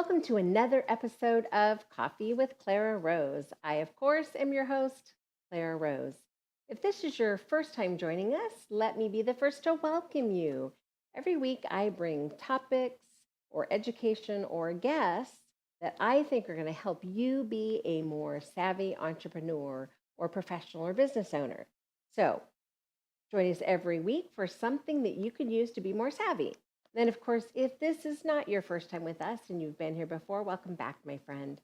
welcome to another episode of Coffee with Clara Rose. I, of course, am your host, Clara Rose. If this is your first time joining us, let me be the first to welcome you. Every week, I bring topics or education or guests that I think are going to help you be a more savvy entrepreneur or professional or business owner. So, join us every week for something that you can use to be more savvy. Then, of course, if this is not your first time with us and you've been here before, welcome back, my friend.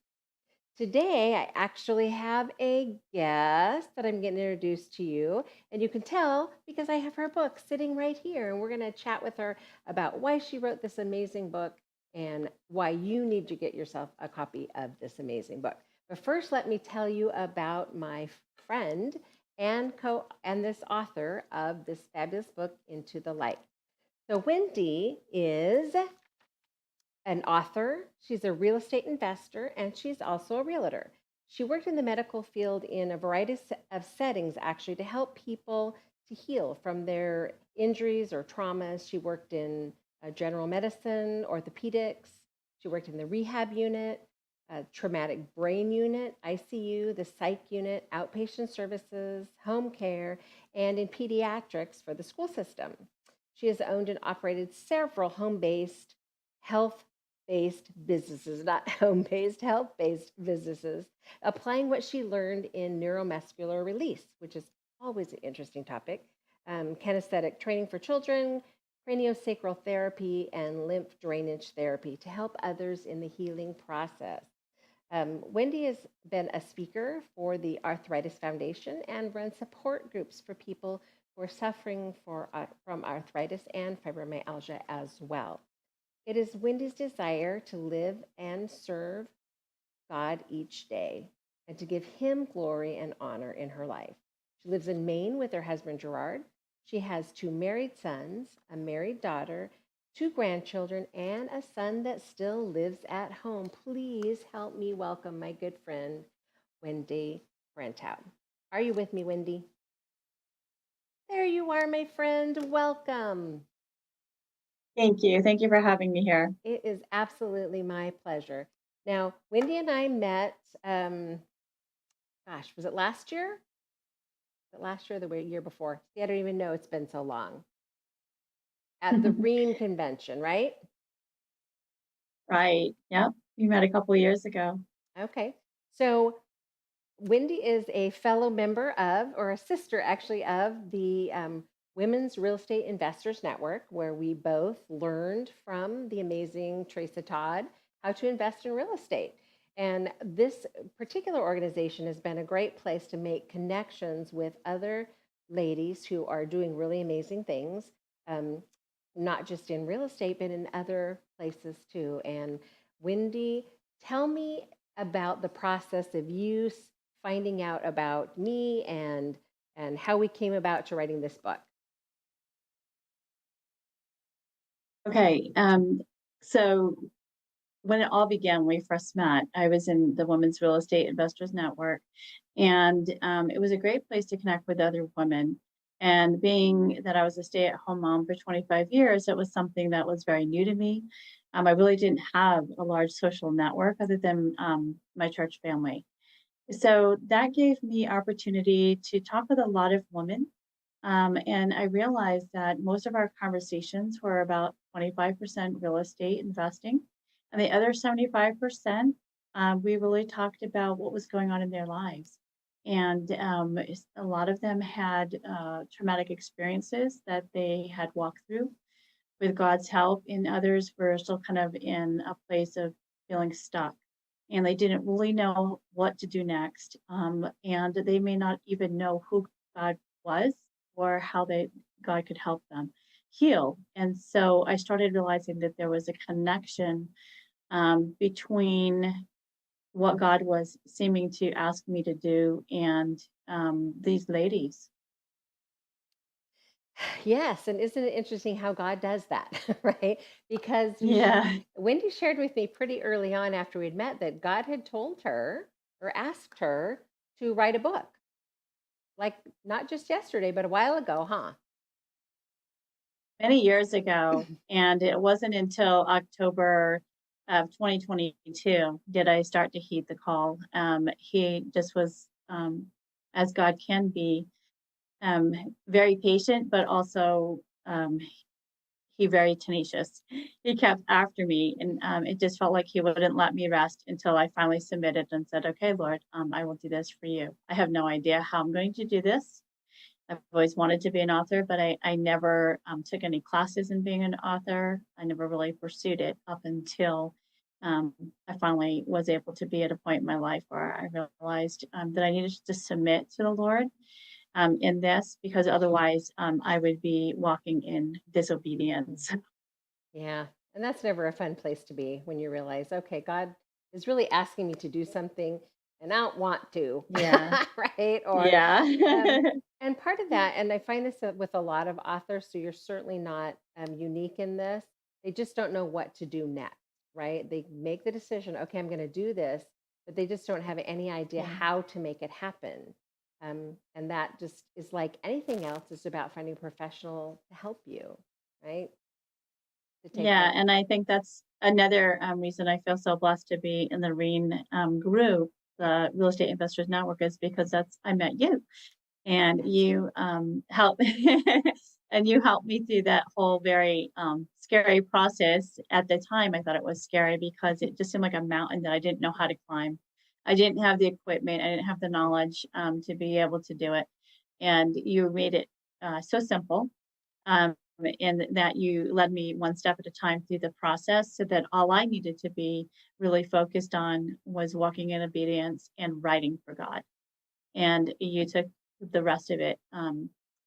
Today, I actually have a guest that I'm getting introduced to you. And you can tell because I have her book sitting right here. And we're going to chat with her about why she wrote this amazing book and why you need to get yourself a copy of this amazing book. But first, let me tell you about my friend and this author of this fabulous book, Into the Light. So Wendy is an author, she's a real estate investor, and she's also a realtor. She worked in the medical field in a variety of settings, actually, to help people to heal from their injuries or traumas. She worked in general medicine, orthopedics. She worked in the rehab unit, traumatic brain unit, ICU, the psych unit, outpatient services, home care, and in pediatrics for the school system. She has owned and operated several home-based, health-based businesses, not home-based, health-based businesses, applying what she learned in neuromuscular release, which is always an interesting topic, kinesthetic training for children, craniosacral therapy, and lymph drainage therapy to help others in the healing process. Wendy has been a speaker for the Arthritis Foundation and runs support groups for people who are suffering from arthritis and fibromyalgia as well. It is Wendy's desire to live and serve God each day and to give Him glory and honor in her life. She lives in Maine with her husband, Gerard. She has two married sons, a married daughter, two grandchildren, and a son that still lives at home. Please help me welcome my good friend, Wendy Parenteau. Are you with me, Wendy? There you are, my friend. Welcome. Thank you. Thank you for having me here. It is absolutely my pleasure. Now, Wendy and I met, was it last year? Was it last year or the year before? See, I don't even know. It's been so long. At the REAM convention, right? Right. Yep. We met a couple years ago. Okay. So Wendy is a fellow member of, or a sister actually, of the Women's Real Estate Investors Network, where we both learned from the amazing Teresa Todd how to invest in real estate. And this particular organization has been a great place to make connections with other ladies who are doing really amazing things, um, not just in real estate, but in other places too. And Wendy, tell me about the process of you finding out about me and how we came about to writing this book. Okay. So when it all began, when we first met, I was in the Women's Real Estate Investors Network, and it was a great place to connect with other women. And being that I was a stay-at-home mom for 25 years, it was something that was very new to me. I really didn't have a large social network other than my church family. So that gave me opportunity to talk with a lot of women. And I realized that most of our conversations were about 25% real estate investing, and the other 75%, we really talked about what was going on in their lives. And a lot of them had traumatic experiences that they had walked through with God's help, and others were still kind of in a place of feeling stuck. And they didn't really know what to do next. And they may not even know who God was or how God could help them heal. And so I started realizing that there was a connection between what God was seeming to ask me to do and these ladies. Yes, and isn't it interesting how God does that, right? Because Yeah. Wendy shared with me pretty early on after we'd met that God had told her or asked her to write a book, like not just yesterday, but a while ago, huh? Many years ago, and it wasn't until October of 2022 did I start to heed the call. He just was, as God can be, um, very patient, but also he very tenacious. He kept after me, and it just felt like he wouldn't let me rest until I finally submitted and said, "Okay, Lord, I will do this for you. I have no idea how I'm going to do this. I've always wanted to be an author, but I never took any classes in being an author. I never really pursued it up until um, I finally was able to be at a point in my life where I realized that I needed to submit to the Lord in this because otherwise I would be walking in disobedience." Yeah. And that's never a fun place to be when you realize, okay, God is really asking me to do something and I don't want to, Yeah. right? Or, Yeah. um, and part of that, and I find this with a lot of authors, so you're certainly not unique in this. They just don't know what to do next, right? They make the decision, okay, I'm going to do this, but they just don't have any idea Yeah. how to make it happen. And that just is like anything else, is about finding a professional to help you, right? To take Yeah, the and I think that's another reason I feel so blessed to be in the REIN group, the Real Estate Investors Network, is because that's I met you, and yes. you help and you helped me through that whole very scary process. At the time, I thought it was scary because it just seemed like a mountain that I didn't know how to climb. I didn't have the equipment, I didn't have the knowledge to be able to do it, and you made it so simple, um, and that you led me one step at a time through the process so that all I needed to be really focused on was walking in obedience and writing for God. And you took the rest of it,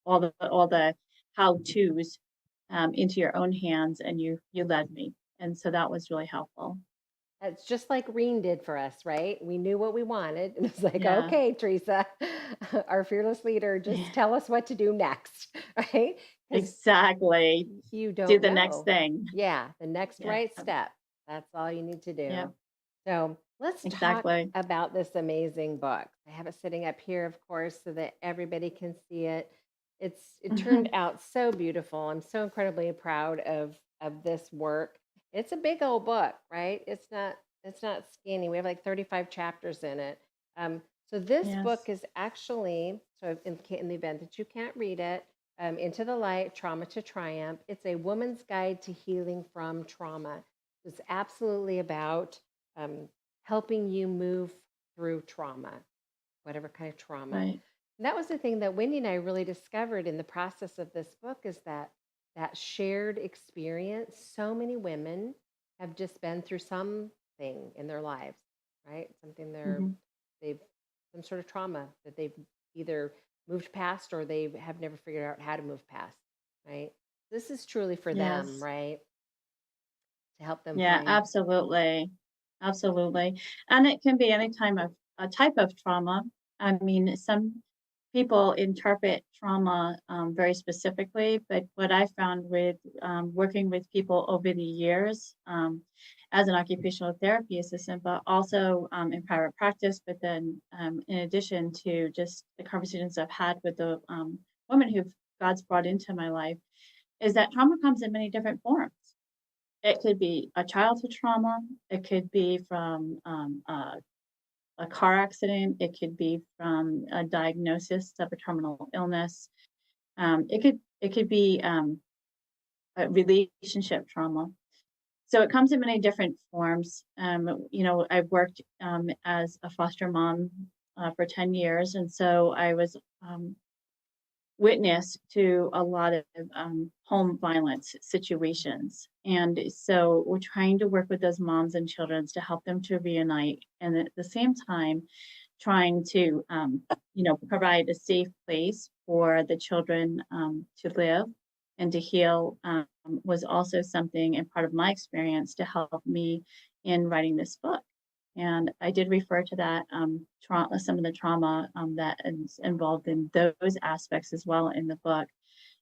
all the how tos into your own hands, and you led me. And so that was really helpful. It's just like Reen did for us, right? We knew what we wanted. And it's like, Yeah, okay, Teresa, our fearless leader, just tell us what to do next, right? Because exactly. you Do don't the next know. thing. Yeah, the next Yeah, right step. That's all you need to yeah, do. So let's talk exactly. about this amazing book. I have it sitting up here, of course, so that everybody can see it. It turned out so beautiful. I'm so incredibly proud of this work. It's a big old book, right? It's not skinny. We have like 35 chapters in it. So this Yes. book is actually, so in the event that you can't read it, Into the Light, Trauma to Triumph. It's a woman's guide to healing from trauma. It's absolutely about um, helping you move through trauma, whatever kind of trauma. Right. And that was the thing that Wendy and I really discovered in the process of this book, is that shared experience. So many women have just been through something in their lives, right? Something Hmm. they've some sort of trauma that they've either moved past or they have never figured out how to move past, right? This is truly for them, Yes. right? To help them Yeah, find. absolutely. Absolutely. And it can be any time of a type of trauma. I mean, some people interpret trauma very specifically, but what I found with working with people over the years as an occupational therapy assistant, but also in private practice, but then in addition to just the conversations I've had with the women who God's brought into my life, is that trauma comes in many different forms. It could be a childhood trauma. It could be from a car accident. It could be from a diagnosis of a terminal illness. It could be a relationship trauma. So it comes in many different forms. I've worked as a foster mom for 10 years, and so I was witness to a lot of home violence situations. And so we're trying to work with those moms and children to help them to reunite. And at the same time, trying to, provide a safe place for the children to live and to heal was also something and part of my experience to help me in writing this book. And I did refer to that some of the trauma that is involved in those aspects as well in the book.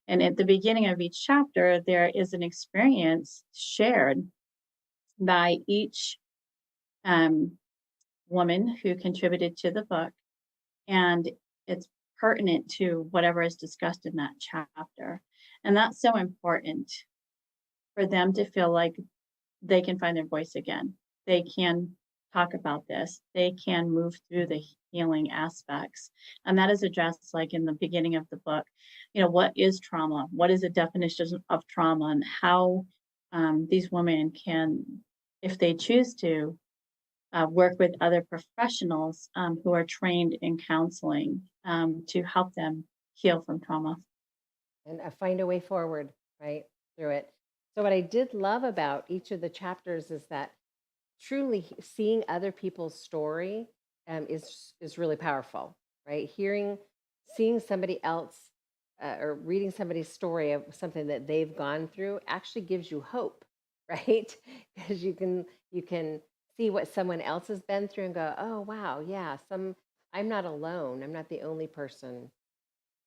And at the beginning of each chapter, there is an experience shared by each um, woman who contributed to the book, and it's pertinent to whatever is discussed in that chapter. And that's so important for them to feel like they can find their voice again. They can talk about this. They can move through the healing aspects. And that is addressed like in the beginning of the book. What is trauma? What is the definition of trauma and how these women can, if they choose to, work with other professionals who are trained in counseling to help them heal from trauma. And find a way forward, right, through it. So, what I did love about each of the chapters is that truly seeing other people's story is really powerful, right? Seeing somebody else or reading somebody's story of something that they've gone through actually gives you hope, right? Because you can see what someone else has been through and go, oh wow, yeah, I'm not alone. I'm not the only person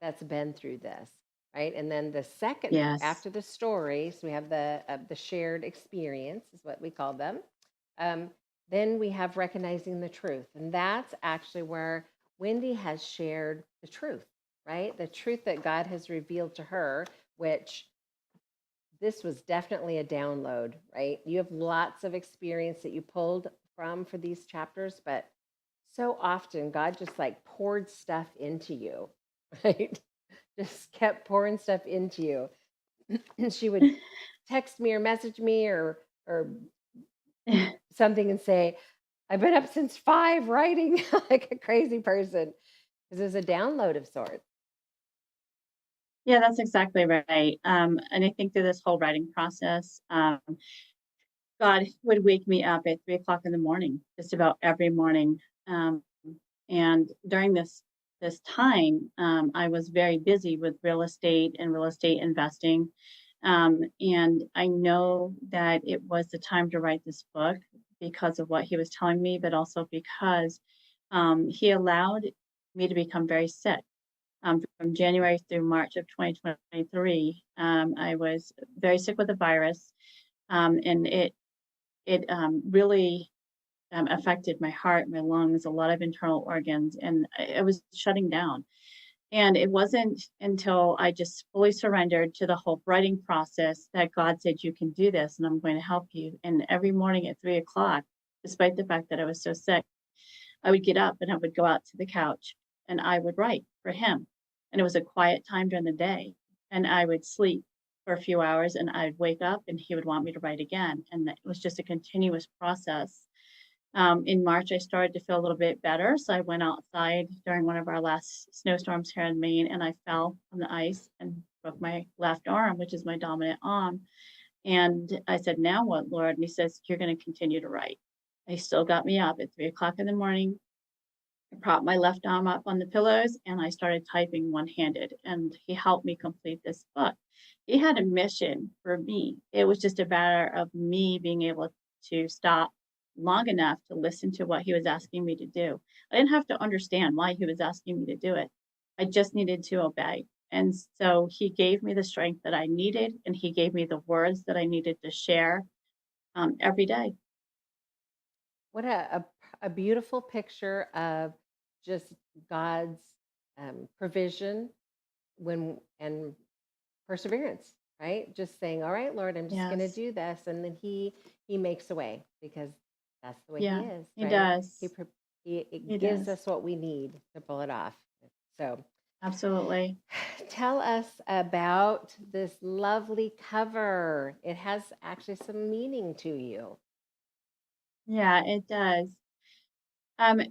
that's been through this, right? And then the second, Yes. after the stories, we have the shared experience, is what we call them. Um, then we have recognizing the truth, and that's actually where Wendy has shared the truth, right? The truth that God has revealed to her, which this was definitely a download, right? You have lots of experience that you pulled from for these chapters, but so often God just like poured stuff into you, right? Just kept pouring stuff into you. And she would text me or message me or something and say, I've been up since 5 writing like a crazy person. Because there's a download of sorts. Yeah, that's exactly right. And I think through this whole writing process, God would wake me up at 3 o'clock in the morning, just about every morning. Um, and during this time, I was very busy with real estate and real estate investing. And I know that it was the time to write this book because of what he was telling me, but also because he allowed me to become very sick. From January through March of 2023, I was very sick with a virus, and it really affected my heart, my lungs, a lot of internal organs, and I was shutting down. And it wasn't until I just fully surrendered to the whole writing process that God said, "You can do this, and I'm going to help you." And every morning at 3 o'clock, despite the fact that I was so sick, I would get up and I would go out to the couch and I would write for him. And it was a quiet time during the day. And I would sleep for a few hours and I'd wake up and he would want me to write again. And it was just a continuous process. In March, I started to feel a little bit better. So I went outside during one of our last snowstorms here in Maine and I fell on the ice and broke my left arm, which is my dominant arm. And I said, "Now what, Lord?" And he says, "You're going to continue to write." He still got me up at 3 o'clock in the morning. I propped my left arm up on the pillows and I started typing one handed. And he helped me complete this book. He had a mission for me. It was just a matter of me being able to stop long enough to listen to what he was asking me to do. I didn't have to understand why he was asking me to do it. I just needed to obey. And so he gave me the strength that I needed, and he gave me the words that I needed to share every day. What a beautiful picture of just God's provision when and perseverance, right? Just saying, "All right, Lord, I'm just going to Yes. do this," and then He makes a way because that's the way He Yeah, is, he right? does. He it He gives does. us what we need to pull it off. So, Absolutely. tell us about this lovely cover. It has actually some meaning to you. Yeah, it does.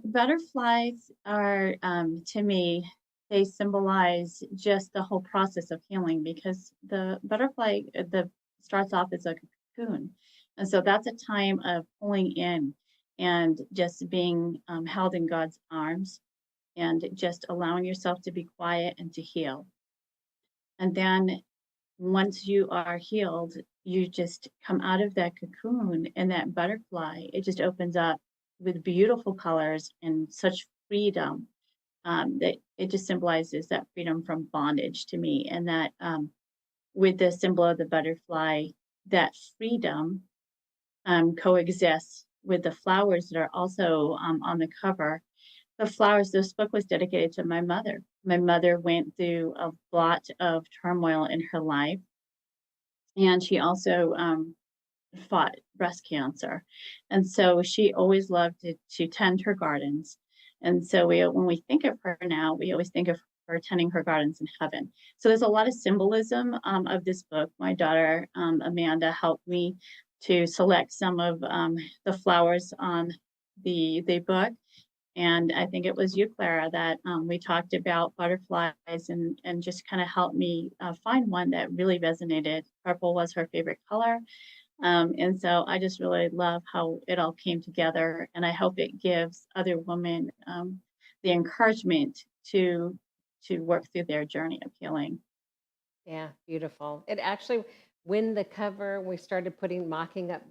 Butterflies are, to me, they symbolize just the whole process of healing because the butterfly the starts off as a cocoon, and so that's a time of pulling in and just being held in God's arms and just allowing yourself to be quiet and to heal. And then once you are healed, you just come out of that cocoon and that butterfly, it just opens up with beautiful colors and such freedom that it just symbolizes that freedom from bondage to me. And that with the symbol of the butterfly, that freedom coexists with the flowers that are also on the cover. The flowers, this book was dedicated to my mother. My mother went through a lot of turmoil in her life and she also fought breast cancer. And so she always loved to tend her gardens. And so when we think of her now, we always think of her tending her gardens in heaven. So there's a lot of symbolism of this book. My daughter, Amanda, helped me to select some of the flowers on the book. And I think it was you, Clara, that we talked about butterflies and just kind of helped me find one that really resonated. Purple was her favorite color. And so I just really love how it all came together. And I hope it gives other women the encouragement to work through their journey of healing. Yeah, beautiful. It actually, when the cover, we started mocking up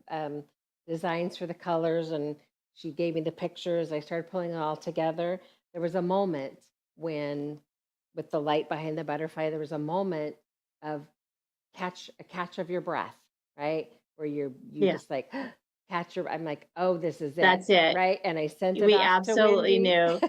designs for the colors, and she gave me the pictures. I started pulling it all together. There was a moment when, with the light behind the butterfly, there was a moment of a catch of your breath, right? Where you Yeah, just like catch your. I'm like, oh, this is it, that's it. right? And I sent it We off to absolutely Wendy. knew.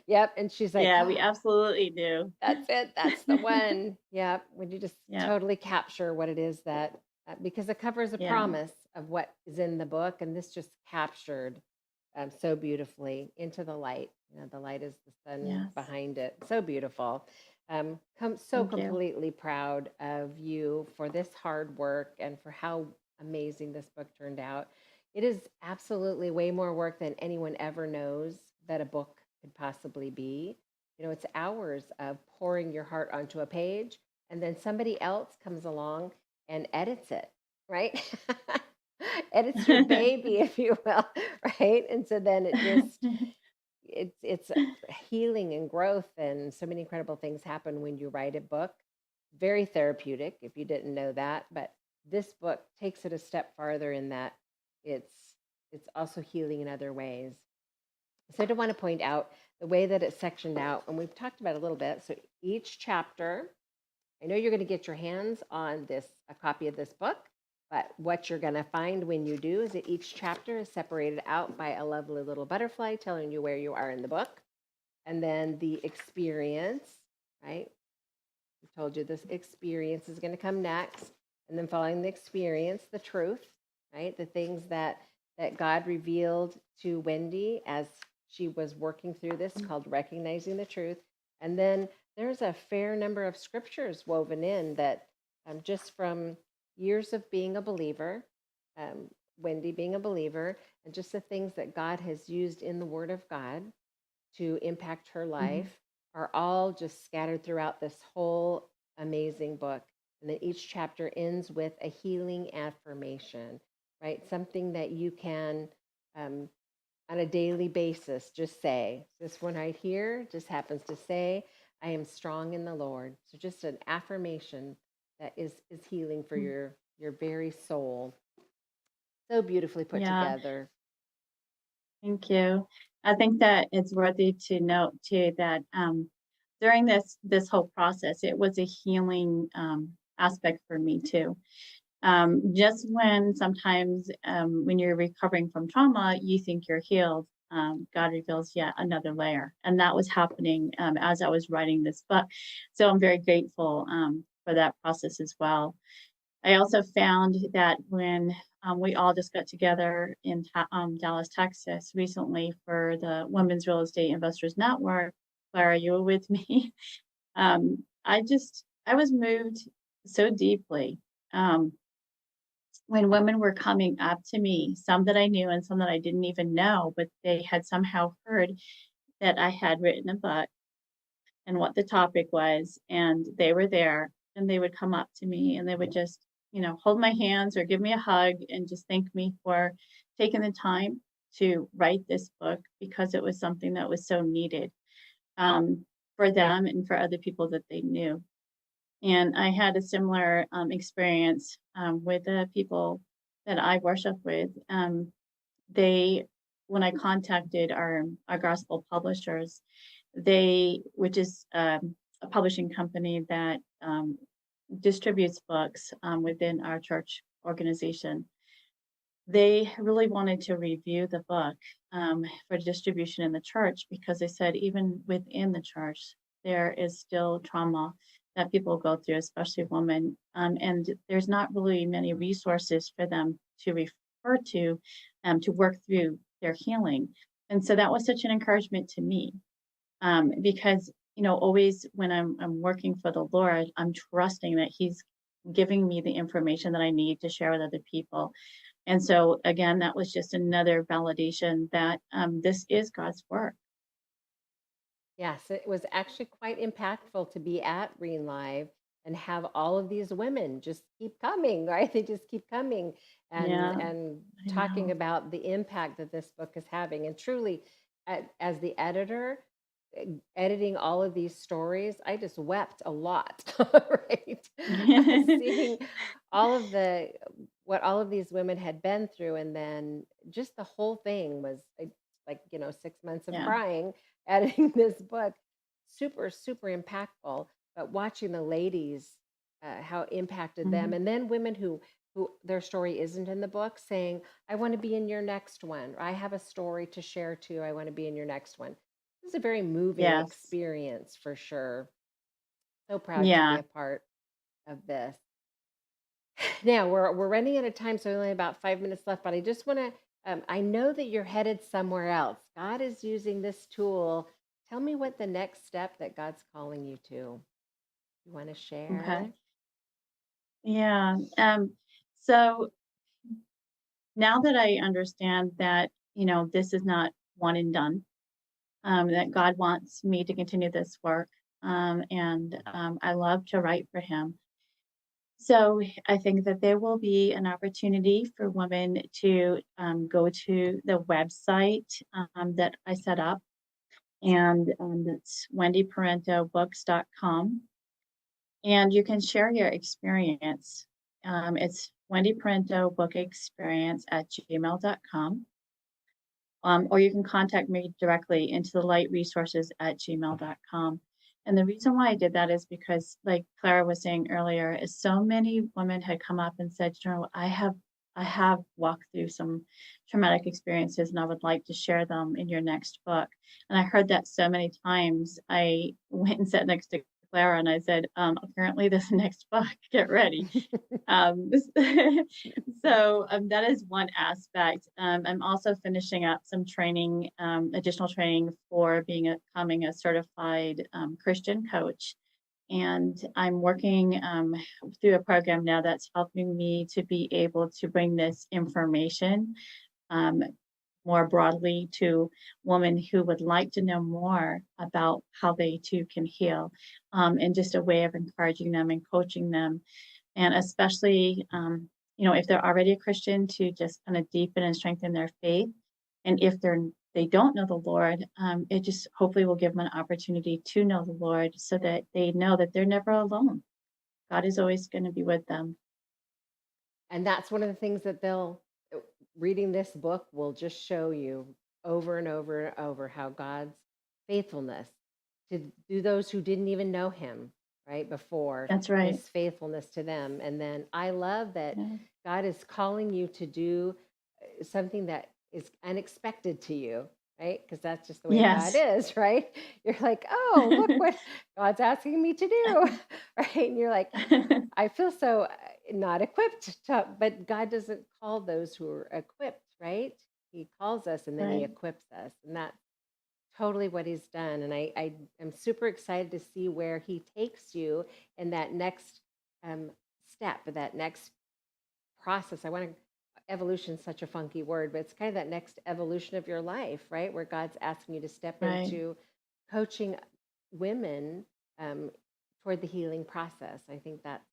Yep, and she's like, Yeah, we absolutely knew. that's it. That's the one. Yeah. When you just Yeah, totally capture what it is that, because the cover is a yeah, promise of what is in the book, and this just captured so beautifully into the light. You know, the light is the sun yes. behind it. So beautiful. So Thank you. completely proud of you for this hard work and for how amazing this book turned out. It is absolutely way more work than anyone ever knows that a book could possibly be. You know, it's hours of pouring your heart onto a page, and then somebody else comes along and edits it, right? Edits your baby, if you will, right? And so then it's healing and growth, and so many incredible things happen when you write a book. Very therapeutic, if you didn't know that, but this book takes it a step farther in that it's it's also healing in other ways. So I do want to point out the way that it's sectioned out, and we've talked about it a little bit. So each chapter, I know you're going to get your hands on a copy of this book, but what you're going to find when you do is that each chapter is separated out by a lovely little butterfly telling you where you are in the book. And then the experience, right? I told you this experience is going to come next. And then following the experience, the truth, right? The things that God revealed to Wendy as she was working through this, called recognizing the truth. And then there's a fair number of scriptures woven in that, just from years of being a believer, um, Wendy being a believer, and just the things that God has used in the Word of God to impact her Mhm. life are all just scattered throughout this whole amazing book. And then each chapter ends with a healing affirmation, right? Something that you can, um, on a daily basis, just say. This one right here just happens to say, I am strong in the Lord. So just an affirmation that is healing for Mm. your very soul. So beautifully put Yeah, together. thank you. I think that it's worthy to note too that during this whole process, it was a healing aspect for me too. Just when sometimes when you're recovering from trauma, you think you're healed. God reveals yet another layer, and that was happening as I was writing this book. So I'm very grateful for that process as well. I also found that when we all just got together in Dallas, Texas recently for the Women's Real Estate Investors Network, Clara, you were with me. I was moved so deeply um, when women were coming up to me, some that I knew and some that I didn't even know, but they had somehow heard that I had written a book and what the topic was, and they were there, and they would come up to me and they would just, hold my hands or give me a hug and just thank me for taking the time to write this book because it was something that was so needed for them and for other people that they knew. And I had a similar experience with the people that I worship with. They, when I contacted our gospel publishers, which is a publishing company that distributes books within our church organization, they really wanted to review the book for distribution in the church because they said even within the church there is still trauma that people go through, especially women. And there's not really many resources for them to refer to work through their healing. And so that was such an encouragement to me, because always when I'm working for the Lord, I'm trusting that He's giving me the information that I need to share with other people. And so again, that was just another validation that this is God's work. Yes, it was actually quite impactful to be at Green Live and have all of these women just keep coming, right? They just keep coming Yeah, and I talking know. about the impact that this book is having. And truly, as the editor, editing all of these stories, I just wept a lot, right? Seeing all of the what all of these women had been through, and then just the whole thing was like 6 months of Yeah. crying editing this book. Super, super impactful. But watching the ladies, how it impacted them, Mhm. and then women who their story isn't in the book saying, "I want to be in your next one," or "I have a story to share too. I want to be in your next one." It's a very moving Yes. experience for sure. So proud to be Yeah. a part of this. Now we're running out of time, so only about 5 minutes left. But I just want to. I know that you're headed somewhere else. God is using this tool. Tell me what the next step that God's calling you to. You want to Okay. share? Yeah. So now that I understand that, this is not one and done, that God wants me to continue this work, and I love to write for Him. So I think that there will be an opportunity for women to go to the website that I set up, and that's wendyparentobooks.com. And you can share your experience. It's Wendy Parento Book Experience at gmail.com. Or you can contact me directly into the light resources at gmail.com. And the reason why I did that is because, like Clara was saying earlier, is so many women had come up and said, I have walked through some traumatic experiences and I would like to share them in your next book. And I heard that so many times. I went and sat next to Clara and I said, apparently this next book, get ready. Um, that is one aspect. I'm also finishing up some training, additional training for becoming a certified Christian coach. And I'm working through a program now that's helping me to be able to bring this information um, more broadly to women who would like to know more about how they too can heal, and just a way of encouraging them and coaching them, and especially, if they're already a Christian, to just kind of deepen and strengthen their faith. And if they don't know the Lord, it just hopefully will give them an opportunity to know the Lord so that they know that they're never alone. God is always going to be with them. And that's one of the things that reading this book will just show you over and over and over how God's faithfulness to those who didn't even know him, right, before, That's right. his faithfulness to them. And then I love that Yeah. God is calling you to do something that is unexpected to you, right? Because that's just the way God Yes. is, right? You're like, oh, look what God's asking me to do, right? And you're like, I feel so not equipped to, but God doesn't call those who are equipped, right? He calls us and then he Right. equips us. And that's totally what he's done. And I am super excited to see where he takes you in that next um, step, that next process. I want to, evolution is such a funky word, but it's kind of that next evolution of your life, right? Where God's asking you to step Right. into coaching women um, toward the healing process. I think that's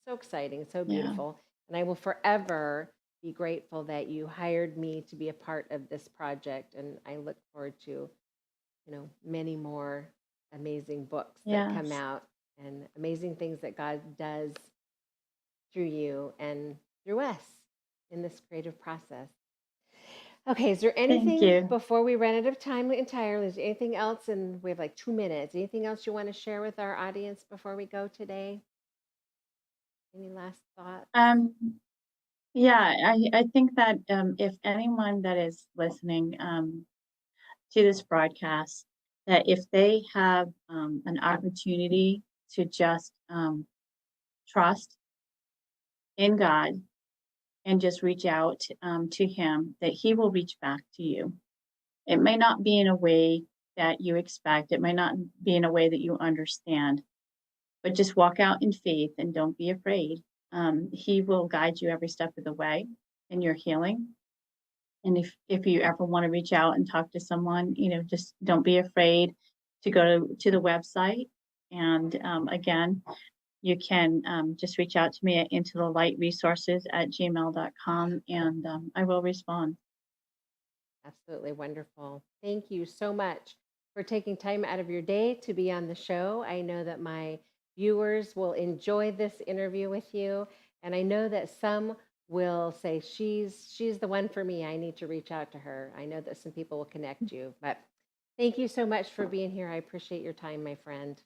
so exciting, so Yeah. beautiful. And I will forever be grateful that you hired me to be a part of this project. And I look forward to, many more amazing books that come Yes. out and amazing things that God does through you and through us in this creative process. Okay, is there Thank anything you. before we run out of time entirely? Is there anything else? And we have like 2 minutes. Anything else you want to share with our audience before we go today? Any last thoughts? Um, yeah, I think that if anyone that is listening to this broadcast, that if they have an opportunity to just trust in God and just reach out to Him, that He will reach back to you. It may not be in a way that you expect, it might not be in a way that you understand, but just walk out in faith and don't be afraid. He will guide you every step of the way in your healing. And if you ever want to reach out and talk to someone, just don't be afraid to go to the website. And again, you can just reach out to me at intothelightresources@gmail.com, and I will respond. Absolutely wonderful. Thank you so much for taking time out of your day to be on the show. I know that my viewers will enjoy this interview with you, and I know that some will say she's the one for me. I need to reach out to her. I know that some people will connect you, but thank you so much for being here. I appreciate your time, my friend.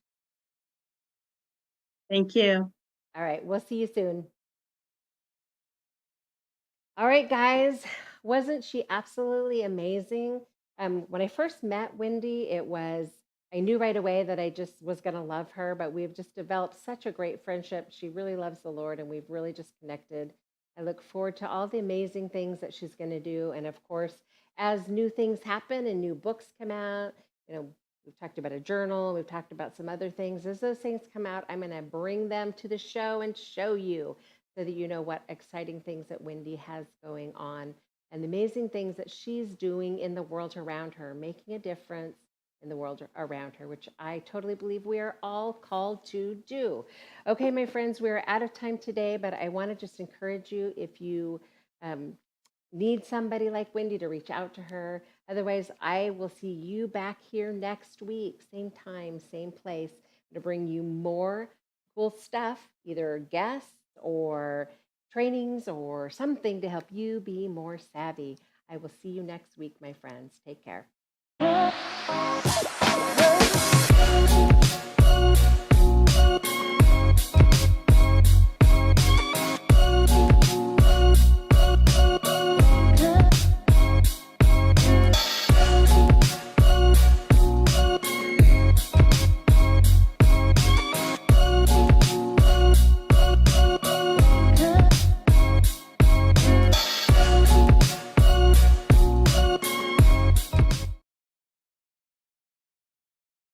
Thank you. All right, we'll see you soon. All right, guys, wasn't she absolutely amazing? When I first met Wendy, I knew right away that I just was going to love her, but we've just developed such a great friendship. She really loves the Lord, and we've really just connected. I look forward to all the amazing things that she's going to do. And of course, as new things happen and new books come out, we've talked about a journal, we've talked about some other things. As those things come out, I'm going to bring them to the show and show you so that you know what exciting things that Wendy has going on and the amazing things that she's doing in the world around her, making a difference in the world around her, which I totally believe we are all called to do. Okay, my friends, we're out of time today, but I want to just encourage you, if you um, need somebody like Wendy, to reach out to her. Otherwise, I will see you back here next week, same time, same place, to bring you more cool stuff, either guests or trainings or something to help you be more savvy. I will see you next week, my friends. Take care.